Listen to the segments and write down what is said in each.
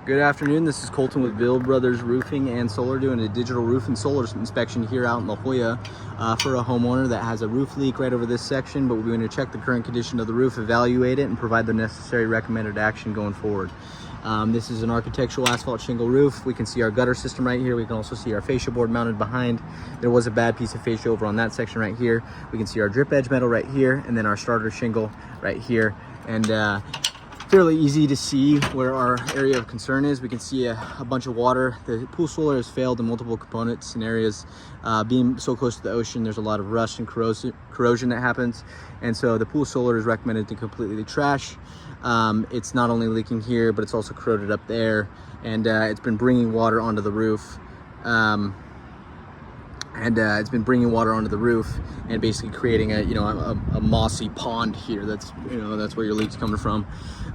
Good afternoon, this is Colton with Bill Brothers Roofing and Solar doing a digital roof and solar inspection here out in La Jolla for a homeowner that has a roof leak right over this section, but we're going to check the current condition of the roof, evaluate it, and provide the necessary recommended action going forward. This is an architectural asphalt shingle roof. We can see our gutter system right here. We can also see our fascia board mounted behind. There was a bad piece of fascia over on that section right here. We can see our drip edge metal right here, and then our starter shingle right here. And fairly easy to see where our area of concern is. We can see a bunch of water. The pool solar has failed in multiple components and areas. Being so close to the ocean, there's a lot of rust and corrosion that happens. And so the pool solar is recommended to completely trash. It's not only leaking here, but it's also corroded up there. And it's been bringing water onto the roof. It's been bringing water onto the roof and basically creating a mossy pond here. That's where your leak's coming from.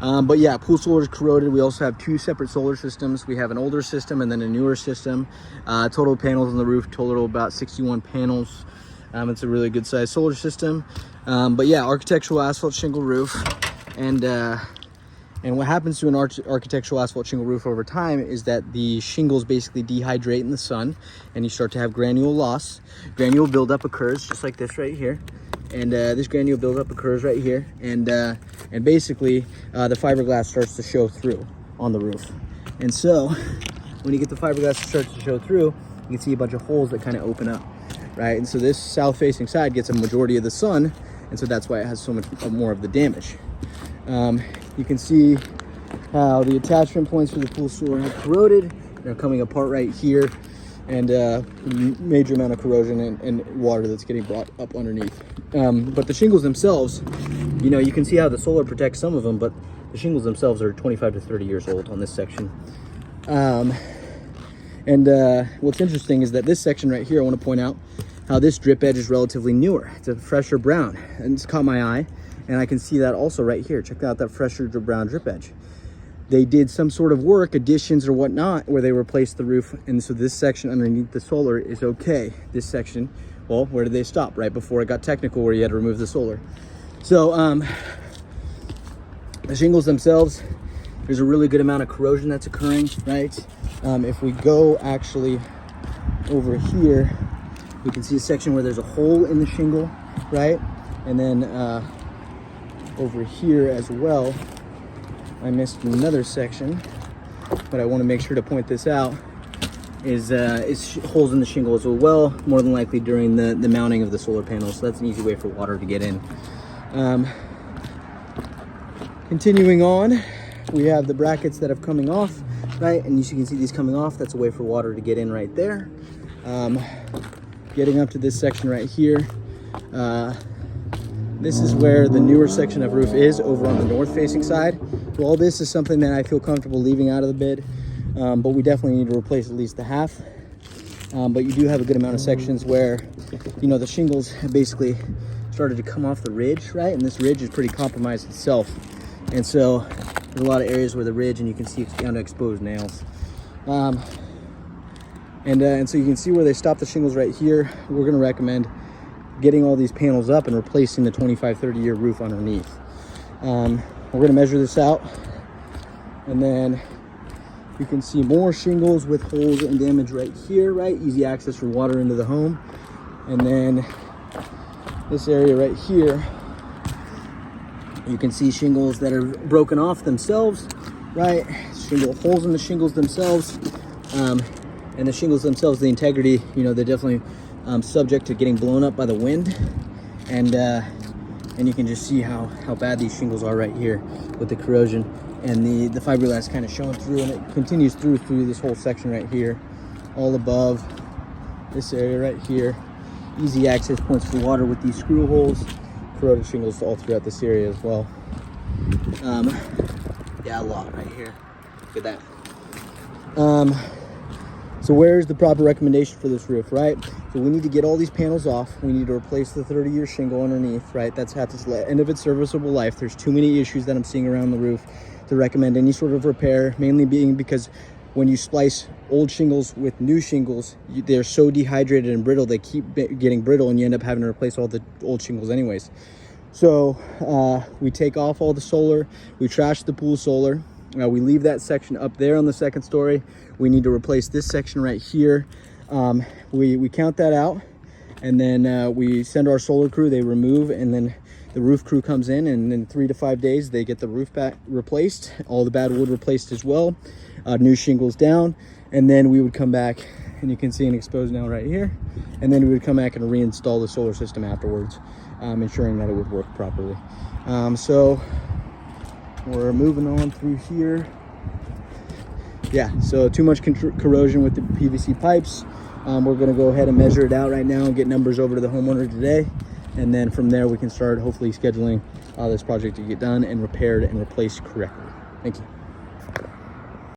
But yeah, pool solar is corroded. We also have two separate solar systems. We have an older system and then a newer system. Total panels on the roof, total about 61 panels. It's a really good sized solar system. But yeah, architectural asphalt shingle roof. And what happens to an architectural asphalt shingle roof over time is that the shingles basically dehydrate in the sun and you start to have granule loss. Granule buildup occurs just like this right here. And this granule buildup occurs right here. And basically the fiberglass starts to show through on the roof. And so when you get the fiberglass that starts to show through, you can see a bunch of holes that kind of open up, right? And so this south facing side gets a majority of the sun. And so that's why it has so much more of the damage. You can see how the attachment points for the pool solar have corroded. They're coming apart right here, and major amount of corrosion and water that's getting brought up underneath. But the shingles themselves, you can see how the solar protects some of them, but the shingles themselves are 25 to 30 years old on this section. What's interesting is that this section right here, I want to point out how this drip edge is relatively newer. It's a fresher brown, and it's caught my eye. And I can see that also right here. Check out that fresher brown drip edge. They did some sort of work, additions or whatnot, where they replaced the roof. And so this section underneath the solar is okay. This section, well, where did they stop? Right before it got technical where you had to remove the solar. So the shingles themselves, there's a really good amount of corrosion that's occurring, right? If we go actually over here, we can see a section where there's a hole in the shingle, right? And then over here as well, I missed another section, but I want to make sure to point this out, is holes in the shingle as well, more than likely during the mounting of the solar panels. So that's an easy way for water to get in. Continuing on, we have the brackets that have coming off, right? And you can see these coming off. That's a way for water to get in right there. Getting up to this section right here, this is where the newer section of roof is, over on the north facing side. So all this is something that I feel comfortable leaving out of the bid, but we definitely need to replace at least the half. But you do have a good amount of sections where, the shingles have basically started to come off the ridge, right? And this ridge is pretty compromised itself. And so there's a lot of areas where the ridge, and you can see it's down to exposed nails. And so you can see where they stopped the shingles right here. We're gonna recommend getting all these panels up and replacing the 25-30 year roof underneath. We're gonna measure this out, and then you can see more shingles with holes and damage right here, right? Easy access for water into the home. And then this area right here, you can see shingles that are broken off themselves, right? Holes in the shingles themselves. And the shingles themselves, the integrity, they're definitely subject to getting blown up by the wind, and you can just see how bad these shingles are right here with the corrosion, and the fiberglass kind of showing through, and it continues through this whole section right here, all above this area right here. Easy access points for water with these screw holes, corroded shingles all throughout this area as well. Yeah, a lot right here. Look at that. So where's the proper recommendation for this roof, right? So we need to get all these panels off. We need to replace the 30-year shingle underneath, right? That's at the end of its serviceable life. There's too many issues that I'm seeing around the roof to recommend any sort of repair, mainly being because when you splice old shingles with new shingles, they're so dehydrated and brittle, they keep getting brittle, and you end up having to replace all the old shingles anyways. So we take off all the solar, we trash the pool solar, We leave that section up there on the second story. We need to replace this section right here. We count that out, and then we send our solar crew, they remove, and then the roof crew comes in, and in 3 to 5 days, they get the roof back replaced, all the bad wood replaced as well, new shingles down, and then we would come back, and you can see an exposed nail right here, and then we would come back and reinstall the solar system afterwards, ensuring that it would work properly. So we're moving on through here. Yeah, so too much corrosion with the PVC pipes. We're gonna go ahead and measure it out right now and get numbers over to the homeowner today. And then from there, we can start hopefully scheduling this project to get done and repaired and replaced correctly. Thank you.